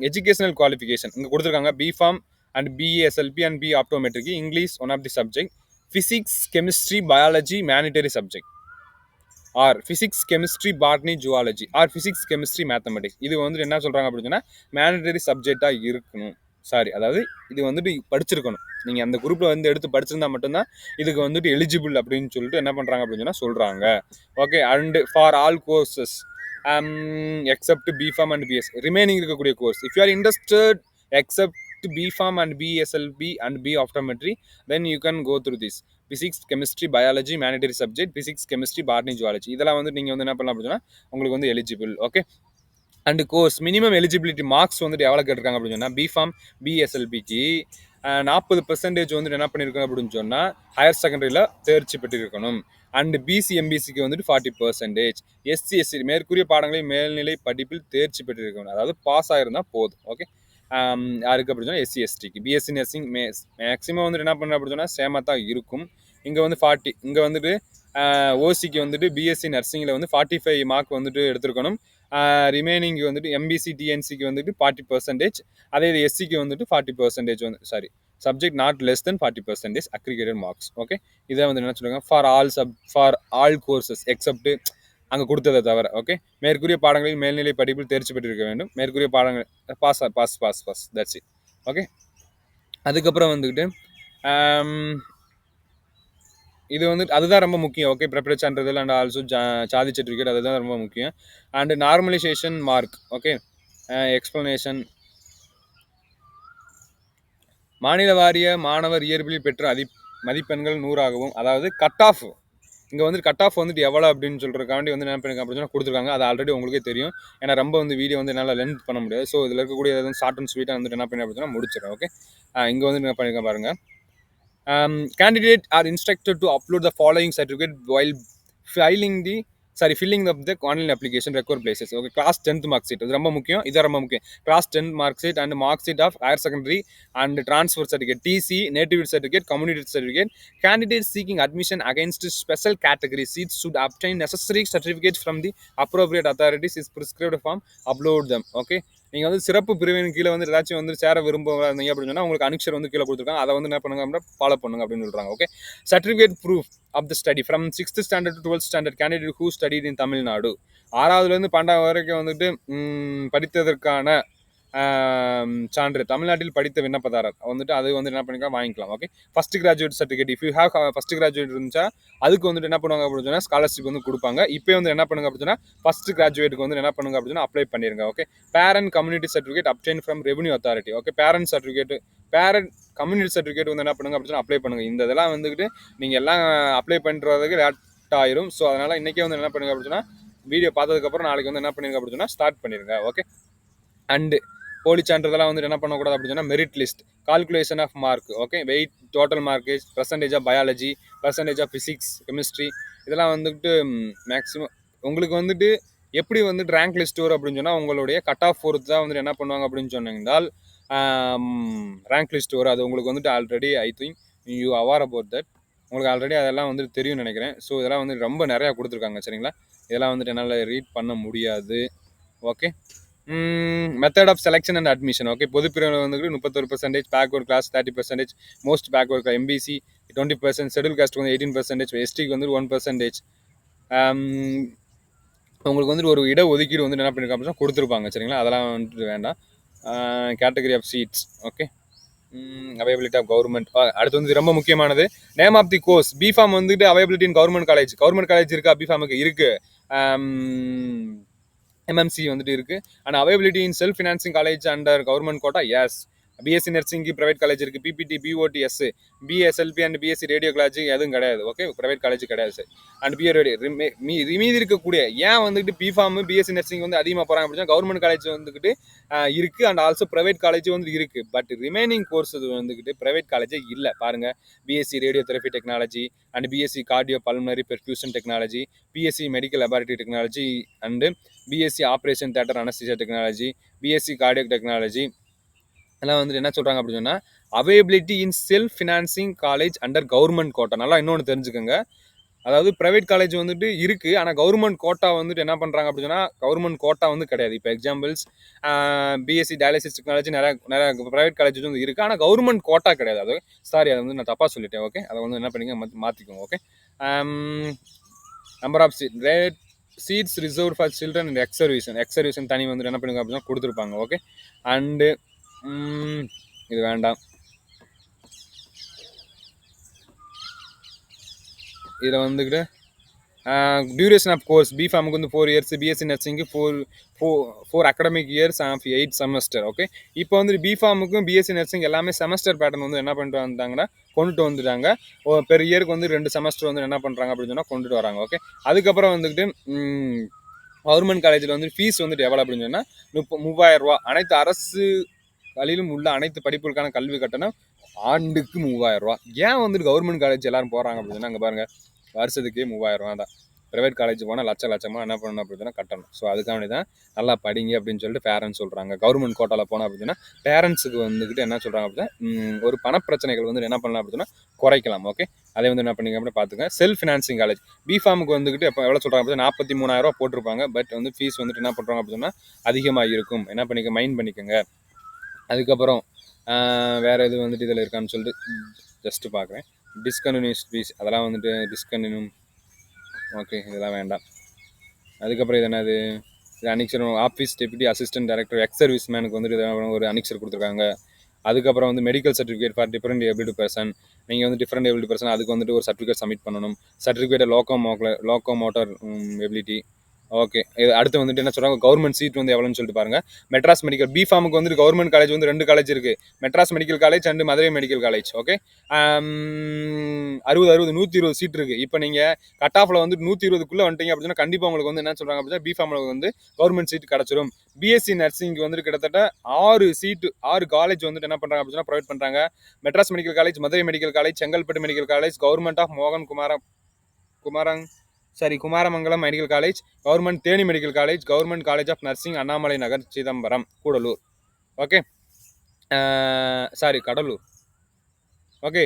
எஜுகேஷனல் குவாலிஃபிகேஷன் இங்கே கொடுத்துருக்காங்க. B Pharm and BSLP and B optometric, English one of the subject, physics chemistry biology mandatory subject, or physics chemistry botany zoology, or physics chemistry mathematics. இது வந்துட்டு என்ன சொல்கிறாங்க அப்படின்னு சொன்னால் மேனிட்டரி சப்ஜெக்டாக இருக்கணும். சாரி, அதாவது இது வந்துட்டு படிச்சிருக்கணும். நீங்கள் அந்த குரூப்பில் வந்து எடுத்து படிச்சிருந்தா மட்டும்தான் இதுக்கு வந்துட்டு எலிஜிபிள் அப்படின்னு சொல்லிட்டு என்ன பண்ணுறாங்க அப்படின்னு சொன்னால் சொல்கிறாங்க. Okay, and for all courses except B Pharm and BS remaining இருக்கக்கூடிய course, if you are interested except B Pharm and BSLP and B optometry then you can go through this physics chemistry biology mandatory subject, physics chemistry botany zoology. இதெல்லாம் வந்து நீங்கள் வந்து என்ன பண்ணலாம் அப்படின்னா உங்களுக்கு வந்து eligible. Okay, and course minimum eligibility marks வந்துட்டு எவ்வளோ கேட்டிருக்காங்க அப்படின்னு சொன்னால் பிஃபார்ம் பிஎஸ்எல்பிக்கு 40% வந்துட்டு என்ன பண்ணியிருக்கணும் அப்படின்னு சொன்னால் ஹையர் செகண்டரியில் தேர்ச்சி பெற்றிருக்கணும். அண்ட் பிசி எம்பிசிக்கு வந்துட்டு 40%, எஸ்சி எஸ்சி மேற்கூறிய பாடங்களில் மேல்நிலை படிப்பில் தேர்ச்சி பெற்றிருக்கணும், அதாவது பாஸ் ஆகிருந்தால் போதும். ஓகே, யாருக்கு அப்படின்னு சொன்னால் எஸ்சி எஸ்டிக்கு. பிஎஸ்சி நர்சிங் மேக்ஸிமம் வந்துட்டு என்ன பண்ண அப்படின்னு சொன்னால் சேமாக தான் இருக்கும். இங்கே வந்து 40, இங்கே வந்துட்டு ஓசிக்கு வந்துட்டு பிஎஸ்சி நர்சிங்கில் வந்து 45 மார்க் வந்துட்டு எடுத்துருக்கணும். ரிமைனிங் வந்துட்டு எம்பிசி டிஎன்சிக்கு வந்துட்டு 40%, அதே இது எஸ்சிக்கு வந்துட்டு 40% வந்து sorry subject not less than 40% aggregated marks. Okay, இதை வந்து என்ன சொல்லுவாங்க ஃபார் ஆல் கோர்சஸ் எக்ஸப்ட் அங்கே கொடுத்ததை தவிர. ஓகே, மேற்கூறிய பாடங்களில் மேல்நிலை படிப்பில் தேர்ச்சி பெற்றிருக்க வேண்டும். மேற்கூறிய பாடங்கள் பாஸ் தட்ஸ் இட். ஓகே, அதுக்கப்புறம் வந்துக்கிட்டு இது வந்து அதுதான் ரொம்ப முக்கியம். ஓகே, பிறப்பிட சான்றிதழ் அண்ட் ஆல்சோ சாதி சர்டிஃபிகேட் அதுதான் ரொம்ப முக்கியம். And normalisation mark. Okay, explanation மாநில வாரிய மாணவர் இயற்பியல் பெற்ற மதிப்பெண்கள் 100ஆகவும், அதாவது கட் ஆஃப் இங்கே வந்து கட் ஆஃப் வந்துட்டு எவ்வளோ அப்படின்னு சொல்கிறக்காண்டி வந்து என்ன பண்ணிருக்காங்க அப்படின்னு கொடுத்துருக்காங்க. அது ஆல்ரெடி உங்களுக்கே தெரியும். ஏன்னா ரொம்ப வந்து வீடியோ வந்து என்னால் லென்த் பண்ண முடியாது. ஸோ இதில் இருக்கக்கூடிய வந்து ஷார்ட் அண்ட் ஸ்வீட்டாக வந்துட்டு என்ன பண்ணி அப்படின்னா முடிச்சிடும். ஓகே, இங்கே வந்து என்ன பண்ணியிருக்கேன் பாருங்கள். Candidates are instructed to upload the following certificate while filling up the online application required places. Okay, class 10th mark sheet இது ரொம்ப முக்கியம். இது ரொம்ப முக்கியம். class 10th mark sheet and mark sheet of higher secondary and transfer certificate, TC, native certificate, community certificate. Candidates seeking admission against special category seats should obtain necessary certificates from the appropriate authorities is prescribed form, upload them. Okay, நீங்கள் வந்து சிறப்பு பிரிவின் கீழே வந்து ஏதாச்சும் வந்து சேர விரும்புவீங்க அப்படின்னு சொன்னால் உங்களுக்கு அனுக்ஷர் வந்து கீழே கொடுத்துருக்காங்க. அதை வந்து என்ன பண்ணுங்க அப்படின்னா ஃபாலோ பண்ணுங்க அப்படின்னு சொல்கிறாங்க. Okay, certificate proof of the study from 6th standard to 12th standard candidate who studied in Tamil Nadu. 6ஆவதுலேருந்து 12ஆவது வரைக்கும் வந்துட்டு படித்ததற்கான சான்று தமிழ்நாட்டில் படித்த விண்ணப்பதாரர் வந்துட்டு அது வந்து என்ன பண்ணிக்கலாம் வாங்கிக்கலாம். Okay, first graduate certificate if you have first graduate இருந்துச்சா அதுக்கு வந்துட்டு என்ன பண்ணுவாங்க அப்படின்னு சொன்னால் ஸ்காலர்ஷிப் வந்து கொடுப்பாங்க. இப்போ வந்து என்ன பண்ணுங்க அப்படின்னா ஃபஸ்ட் கிராஜுவேட்டுக்கு வந்து என்ன பண்ணுங்க அப்படின்னா அப்ளை பண்ணிருங்க. Okay, parent community certificate obtain from revenue authority. Okay, parent community certificate வந்து என்ன பண்ணுங்க அப்படின்னா அப்ளை பண்ணுங்க. இந்த இதெல்லாம் வந்துக்கிட்டு நீங்கள் எல்லாம் அப்ளை பண்ணுறதுக்கு லேட் ஆயிரும். ஸோ அதனால் இன்றைக்கே வந்து என்ன பண்ணுங்க அப்படின்னா வீடியோ பார்த்ததுக்கப்புறம் நாளைக்கு வந்து என்ன பண்ணிருங்க அப்படின்னா ஸ்டார்ட் பண்ணிடுங்க. ஓகே, அண்டு போலி சான்றிதெல்லாம் வந்து என்ன பண்ணக்கூடாது அப்படின்னு சொன்னால் merit list, calculation of mark. Okay, weight, total மார்க்கேஜ், percentage of biology, percentage of physics, chemistry, இதெல்லாம் வந்துட்டு மேக்ஸிமம் உங்களுக்கு வந்துட்டு எப்படி வந்துட்டு ரேங்க் லிஸ்ட் வரும் அப்படின்னு சொன்னால் உங்களுடைய கட் ஆஃப் பொறுத்து தான் வந்துட்டு என்ன பண்ணுவாங்க அப்படின்னு சொன்னீங்கன்னால் ரேங்க் லிஸ்ட் வரும். அது உங்களுக்கு வந்துட்டு already I think you aware about that, உங்களுக்கு ஆல்ரெடி அதெல்லாம் வந்துட்டு தெரியும்னு நினைக்கிறேன். ஸோ இதெல்லாம் வந்து ரொம்ப நிறையா கொடுத்துருக்காங்க. சரிங்களா, இதெல்லாம் வந்துட்டு என்னால் ரீட் பண்ண முடியாது. Okay, method of selection and admission. Okay, பொதுப்பிரிவு வந்துட்டு 31%, backward class 30%, most backward MBC 20%, schedule caste வந்து 18%, எஸ்டிக்கு வந்து 1%. உங்களுக்கு வந்துட்டு ஒரு இட ஒதுக்கீடு வந்து என்ன பண்ணியிருக்காங்க அப்படின்னா கொடுத்துருப்பாங்க. சரிங்களா, அதெல்லாம் வந்துட்டு வேண்டாம். Category of seats. Okay, availability of government. அடுத்து வந்து ரொம்ப முக்கியமானது name of the course. B Pharm வந்துட்டு availability in government college. Government college இருக்கா பிஃபார்முக்கு? இருக்கு. எம்எம்சி வந்துட்டு இருக்கு. And availability in self financing college under government quota, yes. BSc நர்சிங்க்கு பிரைவேட் காலேஜ் இருக்கு. BPT, BOT, yes. BSLP and BSc radiology எதுவும் கிடையாது. ஓகே, பிரைவேட் காலேஜ் கிடையாது சார். அண்ட் பிஏ ரேடியோ மீதி இருக்கக்கூடிய ஏன் வந்துட்டு பிஃபார்ம் பிஎஸ்சி நர்சிங் வந்து அதிகமாக போகிறாங்க அப்படின்னா கவர்மெண்ட் காலேஜ் வந்துக்கிட்டு இருக்கு. அண்ட் ஆல்சோ பிரைவேட் காலேஜ் வந்து இருக்கு. பட் ரிமைனிங் கோர்ஸ் வந்துக்கிட்டு பிரைவேட் காலேஜே இல்லை. பாருங்க, BSc radio therapy technology and BSc cardio pulmonary perfusion technology, BSc medical laboratory technology and BSc operation theatre anaesthesia technology, BSc cardiac technology எல்லாம் வந்துட்டு என்ன சொல்கிறாங்க அப்படின்னு சொன்னால் availability in self financing college under government quota. நல்லா இன்னொன்று தெரிஞ்சுக்கோங்க, அதாவது ப்ரைவேட் காலேஜ் வந்துட்டு இருக்குது, ஆனால் கவர்மெண்ட் கோட்டா வந்துட்டு என்ன பண்ணுறாங்க அப்படின்னு சொன்னால் கவர்மெண்ட் கோட்டா வந்து கிடையாது. இப்போ எக்ஸாம்பிள்ஸ் பிஎஸ்சி டயாலிசிஸ் டெக்னாலஜி நிறைய ப்ரைவேட் காலேஜ் வந்து இருக்குது, ஆனால் கவர்மெண்ட் கோட்டா கிடையாது. அது சாரி, அதை வந்து நான் தப்பாக சொல்லிட்டேன். ஓகே, அதை வந்து என்ன பண்ணிங்க மாற்றிக்கோங்க. Okay, number of seats reserve for children and எக்ஸர்வேஷன் தனி வந்துட்டு என்ன பண்ணுங்க அப்படின்னா கொடுத்துருப்பாங்க. ஓகே, அண்டு இது வேண்டாம். இதில் வந்துக்கிட்டு டியூரேஷன் ஆஃப் கோர்ஸ் பிஃபார்முக்கு வந்து 4 years, பிஎஸ்சி நர்சிங்கு 4 academic years of 8 semester. Okay, இப்போ வந்து பிஃபார்முக்கும் பிஎஸ்சி நர்சிங் எல்லாமே செமஸ்டர் பேட்டர்ன் வந்து என்ன பண்ணிட்டு வந்தாங்கன்னா கொண்டுட்டு வந்துட்டாங்க. பெர் இயருக்கு வந்து 2 semester வந்து என்ன பண்ணுறாங்க அப்படின்னு சொன்னால் கொண்டுட்டு வராங்க. ஓகே, அதுக்கப்புறம் வந்துக்கிட்டு கவர்மெண்ட் காலேஜில் வந்து ஃபீஸ் வந்துட்டு எவ்வளோ அப்படின்னு சொன்னால் 30,000 ரூபா. அனைத்து அரசு வழியிலும் உள்ள அனைத்து படிப்புகளுக்கான கல்வி கட்டணம் ஆண்டுக்கு 3000 ரூபா. ஏன் வந்துட்டு கவர்மெண்ட் காலேஜ் எல்லாரும் போகிறாங்க அப்படின்னா அங்கே பாருங்கள், வருஷத்துக்கே 3000 ரூபா தான். ப்ரைவேட் காலேஜ் போனால் லட்சமாக என்ன பண்ணணும் அப்படின்னா கட்டணும். ஸோ அதுக்காண்டி தான் நல்லா படிங்க அப்படின்னு சொல்லிட்டு பேரண்ட்ஸ் சொல்கிறாங்க. கவர்மெண்ட் கோட்டாவில் போனால் அப்படின்னா பேரண்ட்ஸுக்கு வந்துக்கிட்டு என்ன சொல்கிறாங்க அப்படின்னா ஒரு பணப்பிரச்சனைகள் வந்து என்ன பண்ணலாம் அப்படின்னா குறைக்கலாம். ஓகே, அதே வந்து என்ன பண்ணிங்க அப்படின்னா பார்த்துங்க. செல்ஃப் ஃபினான்சிங் காலேஜ் பிஃபார்முக்கு வந்துக்கிட்டு எப்போ எவ்வளோ சொல்கிறாங்க அப்படின்னா 43,000 ரூபா போட்டிருப்பாங்க. பட் வந்து ஃபீஸ் வந்துட்டு என்ன பண்ணுறாங்க அப்படின்னா அதிகமாக இருக்கும். என்ன பண்ணிக்க மைண்ட் பண்ணிக்கோங்க. அதுக்கப்புறம் வேறு எது வந்துட்டு இதில் இருக்கான்னு சொல்லிட்டு ஜஸ்ட்டு பார்க்குறேன். டிஸ்கன்டினியூஸ் ஃபீஸ் அதெல்லாம் வந்துட்டு டிஸ்கன்டினியூ. ஓகே, இதெல்லாம் வேண்டாம். அதுக்கப்புறம் இது என்னது, இது annexure office deputy assistant director ex service மேனுக்கு வந்துட்டு ஒரு அனிக்சர் கொடுத்துருக்காங்க. அதுக்கப்புறம் வந்து medical certificate for different ability person. நீங்கள் வந்து டிஃப்ரெண்ட் எபிலிட்டி பர்சன் அதுக்கு வந்துட்டு ஒரு சர்டிஃபிகேட் சப்மிட் பண்ணணும். Certificate locomotor ability. ஓகே, இது அடுத்து வந்துட்டு என்ன சொல்கிறாங்க, கவர்மெண்ட் சீட் வந்து எவ்வளோன்னு சொல்லிட்டு பாருங்கள். மெட்ராஸ் மெடிக்கல் பிஃபார்முக்கு வந்துட்டு கவர்மெண்ட் காலேஜ் வந்து 2 காலேஜ் இருக்குது. Madras medical college and Madurai medical college. Okay, 120 seat இருக்குது. இப்போ நீங்கள் கட் ஆஃபில் வந்துட்டு 120க்குள்ளே வந்துட்டீங்க அப்படின்னா கண்டிப்பாக உங்களுக்கு வந்து என்ன சொல்கிறாங்க அப்படின்னா பிஃபார்மில் வந்து கவர்மெண்ட் சீட் கிடச்சிரும். பிஎஸ்சி நர்சிங்க்கு வந்துட்டு கிட்டத்தட்ட 6 காலேஜ் வந்துட்டு என்ன பண்ணுறாங்க அப்படின்னா ப்ரொவைட் பண்ணுறாங்க. Madras medical college, Madurai medical college, Chengalpattu medical college, government of Kumaramangalam medical college, government Theni medical college, government college of nursing Annamalai Nagar Chidambaram Gudalur. Okay, Cuddalore. Okay,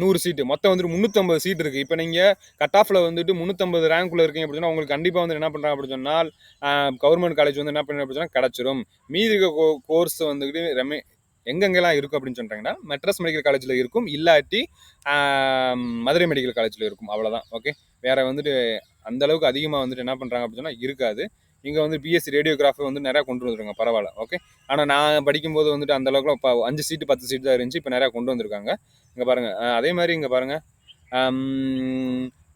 100 seat மொத்தம் வந்துட்டு 350 சீட் இருக்குது. இப்போ நீங்கள் கட் ஆஃபில் வந்துட்டு 350 ரேங்க்குள்ளே இருக்கீங்க அப்படின்னா உங்களுக்கு கண்டிப்பாக வந்து என்ன பண்ணுறாங்க அப்படின்னு சொன்னால் கவர்மெண்ட் காலேஜ் வந்து என்ன பண்ணுறாங்க அப்படின்னா கிடச்சிரும். மீதி இருக்க கோர்ஸ் வந்துக்கிட்டு எங்கெங்கெல்லாம் இருக்கும் அப்படின்னு சொல்கிறாங்கன்னா மெட்ராஸ் மெடிக்கல் காலேஜில் இருக்கும், இல்லாட்டி மதுரை மெடிக்கல் காலேஜில் இருக்கும். அவ்வளோதான். ஓகே, வேறு வந்துட்டு அந்தளவுக்கு அதிகமாக வந்துட்டு என்ன பண்ணுறாங்க அப்படின்னு சொன்னால் இருக்காது. இங்கே வந்து பிஎஸ்சி ரேடியோகிராஃபி வந்து நிறையா கொண்டு வந்துருக்காங்க, பரவாயில்ல. ஓகே, ஆனால் நான் படிக்கும்போது வந்துட்டு அந்தளவுக்குலாம் இப்போ 5 சீட்டு 10 சீட்டு தான் இருந்துச்சு. இப்போ நிறையா கொண்டு வந்திருக்காங்க. இங்கே பாருங்கள், அதே மாதிரி இங்கே பாருங்கள்,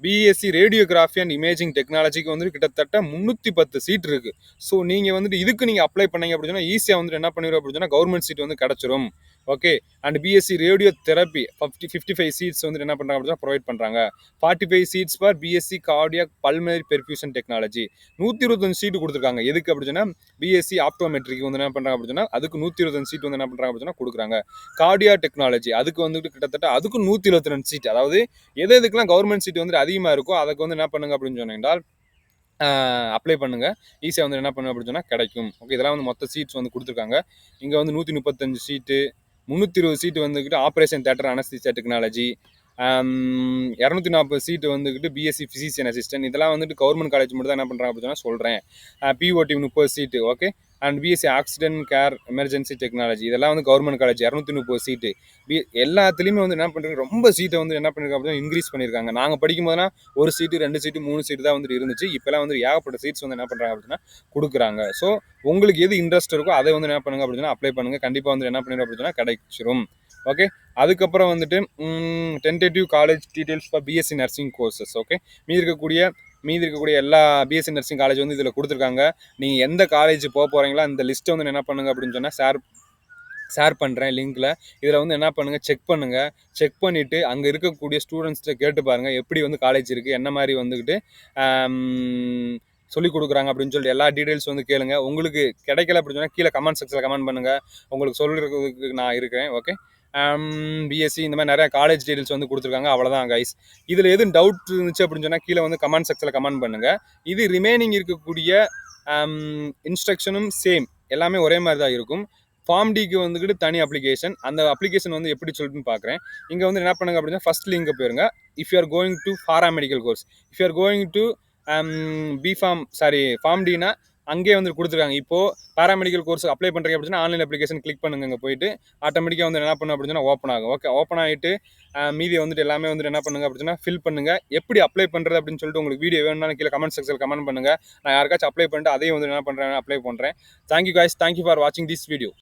பிஎஸ்சி ரேடியோகிராஃபி அண்ட் இமேஜிங் டெக்னாலஜிக்கு வந்துட்டு கிட்டத்தட்ட 310 சீட் இருக்குது. ஸோ நீங்கள் வந்துட்டு இதுக்கு நீங்கள் அப்ளை பண்ணீங்க அப்படின்னா ஈஸியாக வந்துட்டு என்ன பண்ணிடுவோம் அப்படின்னா கவர்மெண்ட் சீட் வந்து கிடச்சிரும். Okay, and BSc radio therapy 55 seats வந்துட்டு என்ன பண்ணுறாங்க அப்படின்னா ப்ரொவைட் பண்ணுறாங்க. 45 seats for BSc cardiac pulmonary perfusion technology. 125 seat கொடுத்துருக்காங்க. எதுக்கு அப்படின்னா பிஎஸ்சி ஆப்டோமெட்ரிக்கு வந்து என்ன பண்ணுறாங்க அப்படின்னா அதுக்கு 125 சீட் வந்து என்ன பண்ணுறாங்க அப்படின்னா கொடுக்குறாங்க. கார்டியா டெக்னாலஜி அதுக்கு வந்துட்டு கிட்டத்தட்ட அதுக்கு 122 சீட். அதாவது எதுக்கெல்லாம் கவர்மெண்ட் சீட் வந்து அதிகமாக இருக்கோ அதுக்கு வந்து என்ன பண்ணுங்க அப்படின்னு சொன்னால் அப்ளை பண்ணுங்கள். ஈஸியாக வந்து என்ன பண்ணுங்க அப்படின்னு சொன்னால் கிடைக்கும். ஓகே, இதெல்லாம் வந்து மொத்த சீட்ஸ் வந்து கொடுத்துருக்காங்க. இங்கே வந்து 135 சீட்டு, 320 சீட்டு வந்துக்கிட்டு ஆப்ரேஷன் தியேட்டர் அனஸ்தீசியா டெக்னாலஜி, 240 சீட்டு வந்துக்கிட்டு பிஎஸ்சி ஃபிசிஷியன் அசிஸ்டன்ட். இதெல்லாம் வந்துட்டு கவர்மெண்ட் காலேஜ் மட்டும் தான் என்ன பண்ணுறாங்க அப்படின்னா சொல்கிறேன். BOD 30 seat. Okay, and BSc accident care emergency technology, இதெல்லாம் வந்து கவர்மெண்ட் காலேஜ் 230 சீட்டு. எல்லாத்துலேயுமே வந்து என்ன பண்ணுறாங்க, ரொம்ப சீட்டை வந்து என்ன பண்ணிருக்காங்க அப்படின்னா இன்க்ரீஸ் பண்ணியிருக்காங்க. நாங்கள் படிக்கும் போதுனா 1 சீட்டு 2 சீட்டு 3 சீட்டு தான் வந்துட்டு இருந்துச்சு. இப்போலாம் வந்து ஏகப்பட்ட சீட்ஸ் வந்து என்ன பண்ணுறாங்க அப்படின்னா கொடுக்குறாங்க. ஸோ உங்களுக்கு எது இன்ட்ரெஸ்ட் இருக்கோ அதை வந்து என்ன பண்ணுங்க அப்படின்னா அப்ளை பண்ணுங்கள். கண்டிப்பாக வந்து என்ன பண்ணிடும் அப்படின்னா கிடைச்சிரும். ஓகே. அதுக்கப்புறம் வந்துட்டு tentative college details for BSc nursing courses. Okay. மீதி இருக்கக்கூடிய எல்லா பிஎஸ்சி நர்சிங் காலேஜ் வந்து இதில் கொடுத்துருக்காங்க. நீங்கள் எந்த காலேஜ் போக போகிறீங்களோ அந்த லிஸ்ட்டை வந்து என்ன பண்ணுங்க அப்படின்னு சொன்னால் ஷேர் பண்ணுறேன் லிங்க்கில். இதில் வந்து என்ன பண்ணுங்கள், செக் பண்ணிவிட்டு அங்கே இருக்கக்கூடிய ஸ்டூடெண்ட்ஸ்கிட்ட கேட்டு பாருங்கள் எப்படி வந்து காலேஜ் இருக்குது, என்ன மாதிரி வந்துக்கிட்டு சொல்லிக் கொடுக்குறாங்க அப்படின்னு சொல்லிட்டு எல்லா டீட்டெயில்ஸ் வந்து கேளுங்க. உங்களுக்கு கிடைக்கல அப்படின்னு சொன்னால் கீழே கமெண்ட் செக்ஷனில் கமெண்ட் பண்ணுங்கள். உங்களுக்கு சொல்கிறதுக்கு நான் இருக்கிறேன். ஓகே. பிஎஸ்சி இந்த மாதிரி நிறையா காலேஜ் டீட்டெயில்ஸ் வந்து கொடுத்துருக்காங்க. அவ்வளோதான் கைஸ். இதில் எதுவும் டவுட் இருந்துச்சு அப்படின்னு சொன்னால் கீழே வந்து கமெண்ட் செக்ஷனில் கமெண்ட் பண்ணுங்கள். இது ரிமைனிங் இருக்கக்கூடிய இன்ஸ்ட்ரக்ஷனும் சேம், எல்லாமே ஒரே மாதிரி தான் இருக்கும். ஃபார்ம் டிக்கு வந்துக்கிட்டு தனி அப்ளிகேஷன். அந்த அப்ளிகேஷன் வந்து எப்படி சொல்லிட்டுன்னு பார்க்குறேன். இங்கே வந்து என்ன பண்ணுங்க அப்படின்னா ஃபர்ஸ்ட் லிங்க் போயிருங்க. If you are going to paramedical course, if you are going to pharm டினா அங்கேயே வந்து கொடுத்துருக்காங்க. இப்போது பாராமெடிக்கல் கோர்ஸ் அப்ளை பண்ணுறீங்க அப்படின்னா ஆன்லைன் அப்ளிகேஷன் கிளிக் பண்ணுங்க. இங்கே போயிட்டு ஆட்டோமேட்டிக்காக வந்து என்ன பண்ணணும் அப்படின்னா ஓப்பன் ஆகும். ஓகே. ஓப்பன் ஆகிட்டு மீதி வந்துட்டு எல்லாமே வந்துட்டு என்ன பண்ணுங்க அப்படின்னா ஃபில் பண்ணுங்க. எப்படி அப்ளை பண்ணுறது அப்படின்னு சொல்லிட்டு உங்களுக்கு வீடியோ வேணும்னாலும் கீழே கமெண்ட் செக்ஷனில் கமெண்ட் பண்ணுங்க. நான் யாருக்காச்சும் அப்ளை பண்ணிட்டு அதையும் வந்து என்ன பண்ணுறேன், அப்ளை பண்ணுறேன். தேங்க்யூ கைஸ், தேங்க்யூ ஃபார் வாட்சிங் திஸ் வீடியோ.